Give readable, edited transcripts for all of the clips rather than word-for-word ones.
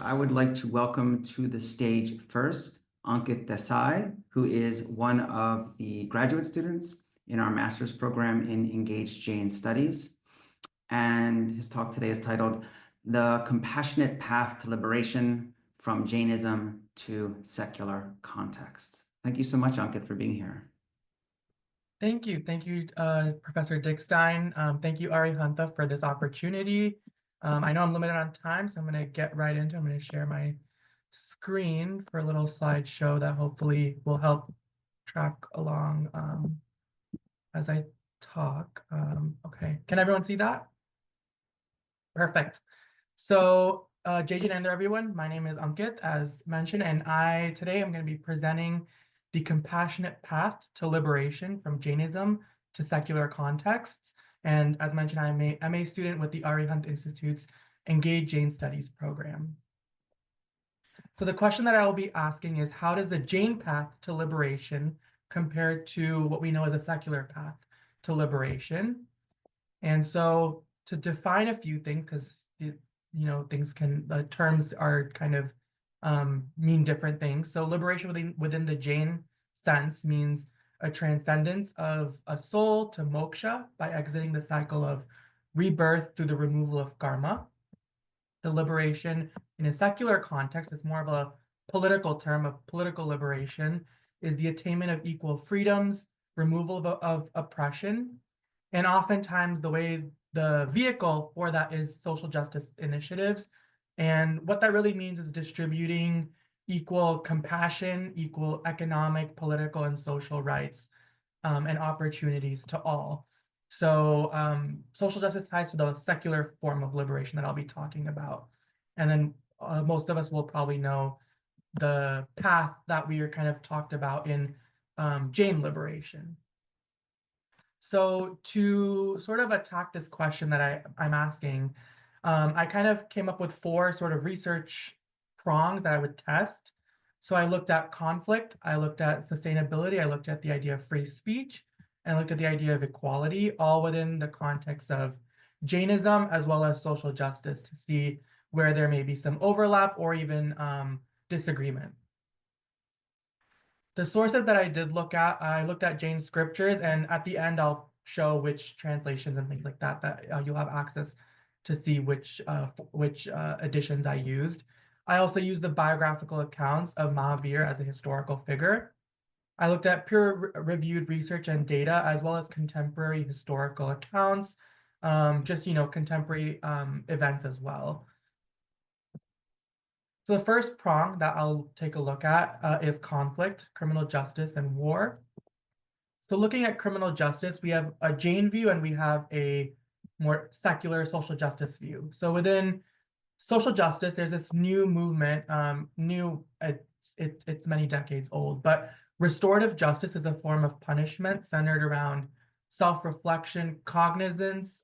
I would like to welcome to the stage first Ankith Desai, who is one of the graduate students in our master's program in Engaged Jain Studies. And his talk today is titled The Compassionate Path to Liberation from Jainism to Secular Contexts. Thank you so much, Ankith, for being here. Thank you, Professor Dickstein. Thank you, Arihanta, for this opportunity. I know I'm limited on time, so I'm going to get right into it. I'm going to share my screen for a little slideshow that hopefully will help track along as I talk. Okay, can everyone see that? Perfect. So, JJ and everyone, my name is Ankith, as mentioned, and today I'm going to be presenting the compassionate path to liberation from Jainism to secular contexts. And as mentioned, I'm a MA student with the Arihant Institute's Engaged Jain Studies program. So the question that I will be asking is, how does the Jain path to liberation compare to what we know as a secular path to liberation? And so to define a few things, because the terms are kind of mean different things. So liberation within the Jain sense means a transcendence of a soul to moksha by exiting the cycle of rebirth through the removal of karma. The liberation in a secular context is more of a political term of political liberation, is the attainment of equal freedoms, removal of oppression, and oftentimes the vehicle for that is social justice initiatives. And what that really means is distributing equal compassion, equal economic, political, and social rights and opportunities to all. So social justice ties to the secular form of liberation that I'll be talking about. And then most of us will probably know the path that we are kind of talked about in Jain liberation. So to sort of attack this question that I'm asking, I kind of came up with 4 sort of research prongs that I would test. So I looked at conflict, I looked at sustainability, I looked at the idea of free speech, and I looked at the idea of equality, all within the context of Jainism as well as social justice to see where there may be some overlap or even disagreement. The sources that I did look at, I looked at Jain scriptures, and at the end, I'll show which translations and things like that you'll have access to see which editions I used. I also used the biographical accounts of Mahavira as a historical figure. I looked at peer-reviewed research and data, as well as contemporary historical accounts, contemporary events as well. So the first prong that I'll take a look at is conflict, criminal justice, and war. So looking at criminal justice, we have a Jain view and we have a more secular social justice view. So within social justice, there's this new movement, it's many decades old, but restorative justice is a form of punishment centered around self-reflection, cognizance,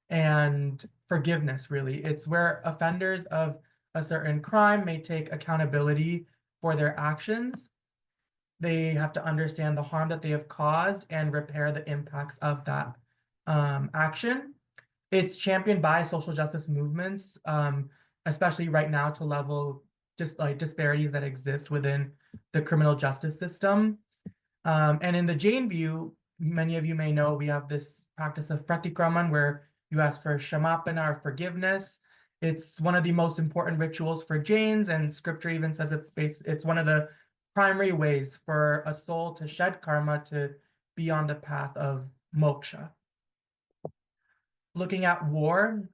and forgiveness, really. It's where offenders of a certain crime may take accountability for their actions. They have to understand the harm that they have caused and repair the impacts of that action. It's championed by social justice movements, especially right now to level just like disparities that exist within the criminal justice system. And in the Jain view, many of you may know we have this practice of pratikraman where you ask for shamapana or forgiveness. It's one of the most important rituals for Jains, and scripture even says it's one of the primary ways for a soul to shed karma to be on the path of moksha. Looking at war,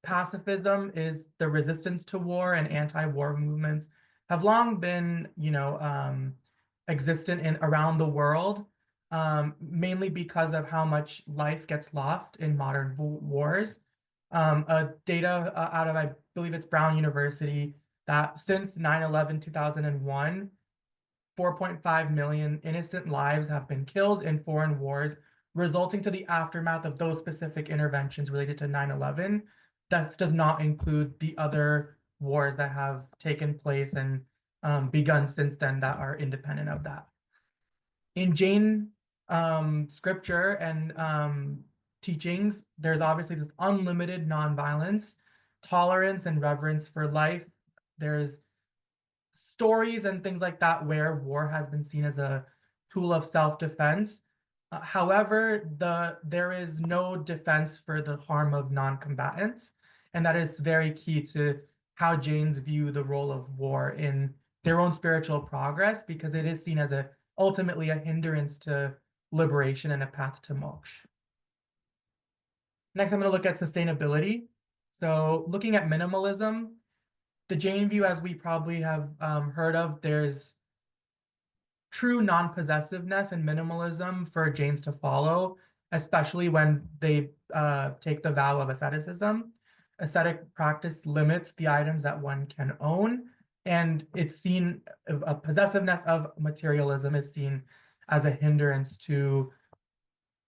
pacifism is the resistance to war, and anti-war movements have long been, existent around the world, mainly because of how much life gets lost in modern wars. Data out of, I believe it's Brown University, that since 9/11, 2001, 4.5 million innocent lives have been killed in foreign wars, resulting to the aftermath of those specific interventions related to 9/11. That does not include the other wars that have taken place and begun since then that are independent of that. In Jain scripture and teachings, there's obviously this unlimited nonviolence tolerance and reverence for life. There's stories and things like that where war has been seen as a tool of self-defense. However, there is no defense for the harm of non-combatants, and that is very key to how Jains view the role of war in their own spiritual progress, because it is seen as ultimately a hindrance to liberation and a path to moksha. Next, I'm going to look at sustainability. So looking at minimalism, the Jain view, as we probably have heard of, there's true non-possessiveness and minimalism for Jains to follow, especially when they take the vow of asceticism. Ascetic practice limits the items that one can own, and it's seen, a possessiveness of materialism is seen as a hindrance to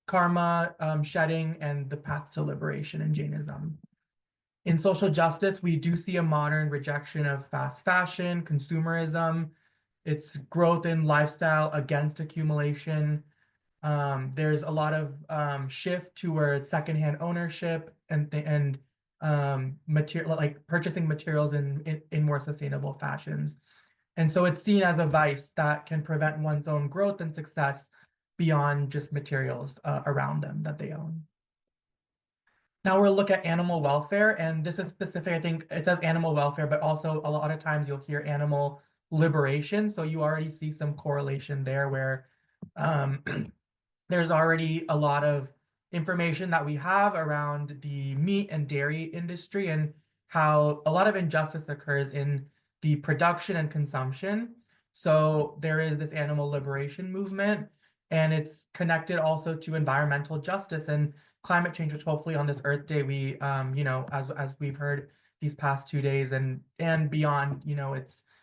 karma shedding and the path to liberation in Jainism. In social justice, we do see a modern rejection of fast fashion, consumerism, its growth in lifestyle against accumulation. There's a lot of shift towards secondhand ownership and material, like purchasing materials in more sustainable fashions. And so it's seen as a vice that can prevent one's own growth and success beyond just materials around them that they own. Now we'll look at animal welfare, and this is specific. I think it says animal welfare, but also a lot of times you'll hear animal liberation. So you already see some correlation there where there's already a lot of information that we have around the meat and dairy industry and how a lot of injustice occurs in the production and consumption. So there is this animal liberation movement, and it's connected also to environmental justice and climate change, which hopefully on this Earth Day we, as we've heard these past 2 days and beyond,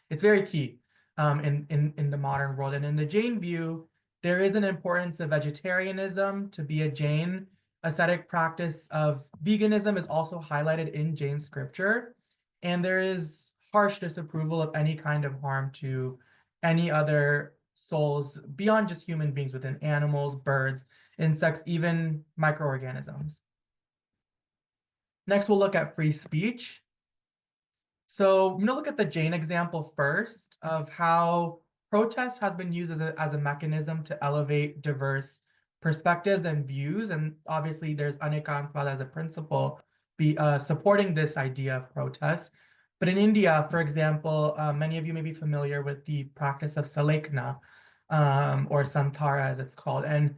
it's very key in the modern world. And in the Jain view, there is an importance of vegetarianism to be a Jain. Ascetic practice of veganism is also highlighted in Jain scripture, and there is harsh disapproval of any kind of harm to any other souls beyond just human beings, within animals, birds, insects, even microorganisms. Next, we'll look at free speech. So I'm going to look at the Jain example first of how protest has been used as a mechanism to elevate diverse perspectives and views. And obviously there's encompasses as a principle supporting this idea of protest. But in India, for example, many of you may be familiar with the practice of Salekna, or Santara as it's called. And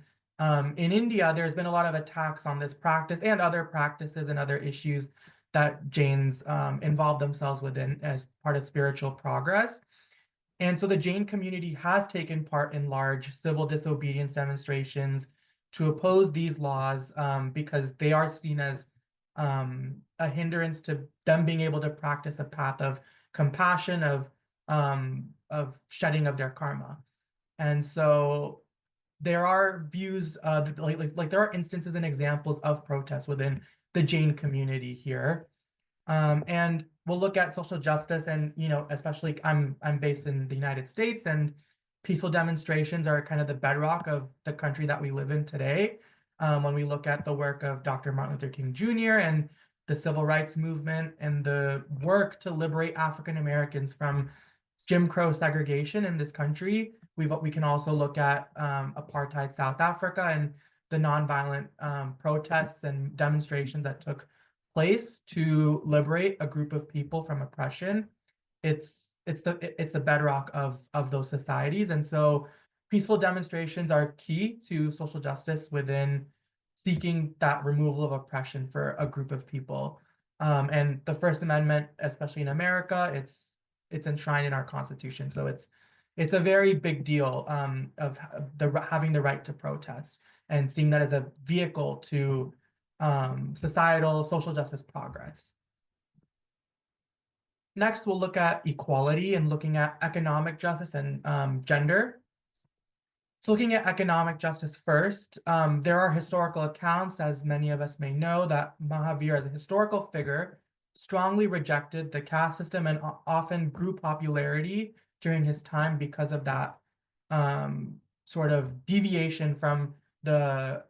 in India, there's been a lot of attacks on this practice and other practices and other issues that Jains involve themselves within as part of spiritual progress. And so the Jain community has taken part in large civil disobedience demonstrations to oppose these laws because they are seen as a hindrance to them being able to practice a path of compassion, of shedding of their karma. And so there are views, like there are instances and examples of protests within the Jain community here. And we'll look at social justice, and especially I'm based in the United States, and peaceful demonstrations are kind of the bedrock of the country that we live in today. When we look at the work of Dr. Martin Luther King Jr. and the civil rights movement and the work to liberate African Americans from Jim Crow segregation in this country, we can also look at apartheid South Africa and the nonviolent protests and demonstrations that took place to liberate a group of people from oppression. It's the bedrock of those societies, and so peaceful demonstrations are key to social justice within seeking that removal of oppression for a group of people. And the First Amendment, especially in America, it's enshrined in our Constitution, so it's a very big deal of having the right to protest and seeing that as a vehicle to societal social justice progress. Next, we'll look at equality and looking at economic justice and gender. So looking at economic justice first, there are historical accounts, as many of us may know, that Mahavira, as a historical figure, strongly rejected the caste system and often grew popularity during his time because of that sort of deviation from the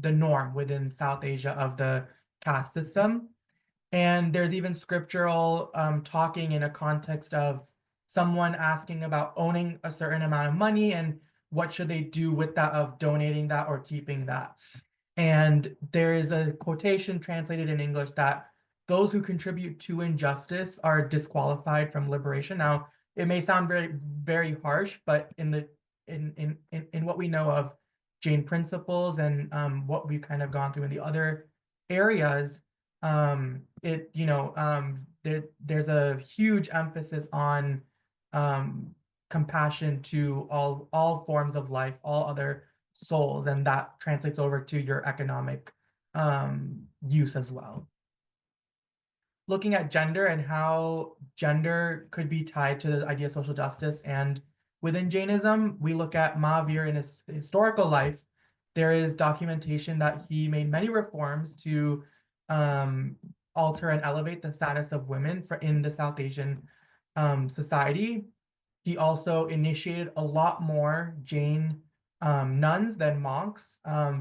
norm within South Asia of the caste system. And there's even scriptural talking in a context of someone asking about owning a certain amount of money and what should they do with that, of donating that or keeping that. And there is a quotation translated in English that those who contribute to injustice are disqualified from liberation. Now, it may sound very, very harsh, but in what we know of Jain principles and what we've kind of gone through in the other areas, there's a huge emphasis on compassion to all forms of life, all other souls, and that translates over to your economic use as well. Looking at gender and how gender could be tied to the idea of social justice, and within Jainism, we look at Mahavira in his historical life. There is documentation that he made many reforms to alter and elevate the status of women in the South Asian society. He also initiated a lot more Jain nuns than monks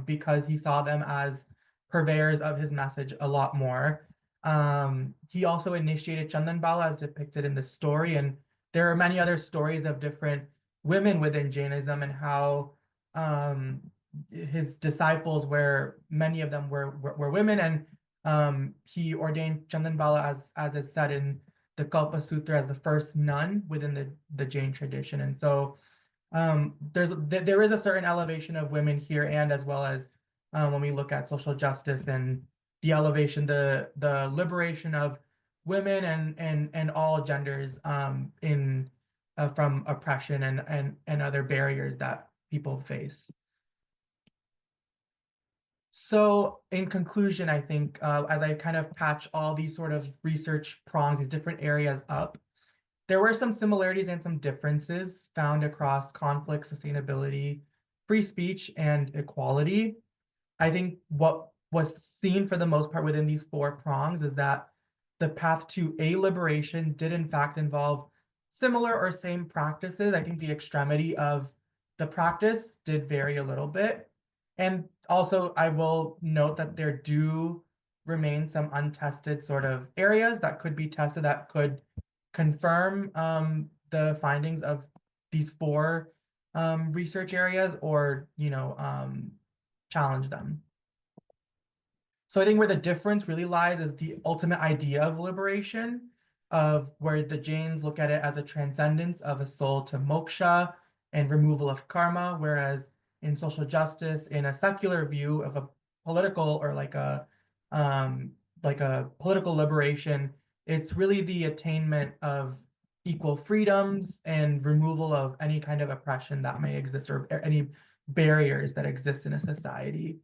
because he saw them as purveyors of his message a lot more. He also initiated Chandanbala as depicted in the story, and there are many other stories of different women within Jainism and how his disciples, where many of them were women, and he ordained Chandanbala, as is said in the Kalpa Sutra, as the first nun within the Jain tradition. And so there is a certain elevation of women here, and as well as when we look at social justice and the elevation, the liberation of women and all genders in from oppression and other barriers that people face. So in conclusion, I think as I kind of patch all these sort of research prongs, these different areas up, there were some similarities and some differences found across conflict, sustainability, free speech, and equality. I think what was seen for the most part within these four prongs is that the path to a liberation did in fact involve similar or same practices. I think the extremity of the practice did vary a little bit. And also, I will note that there do remain some untested sort of areas that could be tested that could confirm the findings of these four research areas, or challenge them. So I think where the difference really lies is the ultimate idea of liberation, of where the Jains look at it as a transcendence of a soul to moksha and removal of karma, whereas in social justice, in a secular view of a political, or like a political liberation, it's really the attainment of equal freedoms and removal of any kind of oppression that may exist, or any barriers that exist in a society.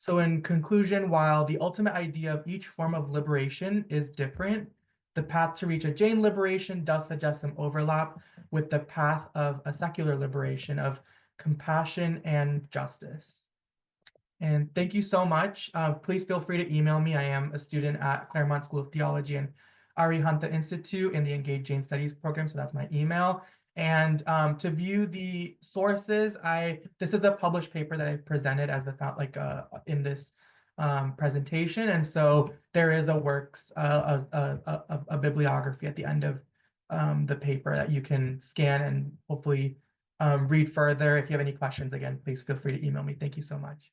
So in conclusion, while the ultimate idea of each form of liberation is different, the path to reach a Jain liberation does suggest some overlap with the path of a secular liberation of compassion and justice. And thank you so much. Please feel free to email me. I am a student at Claremont School of Theology and Arihanta Institute in the Engaged Jain Studies program, so that's my email. And to view the sources, this is a published paper that I presented as in this presentation, and so there is a bibliography at the end of the paper that you can scan and hopefully read further. If you have any questions, again, please feel free to email me. Thank you so much.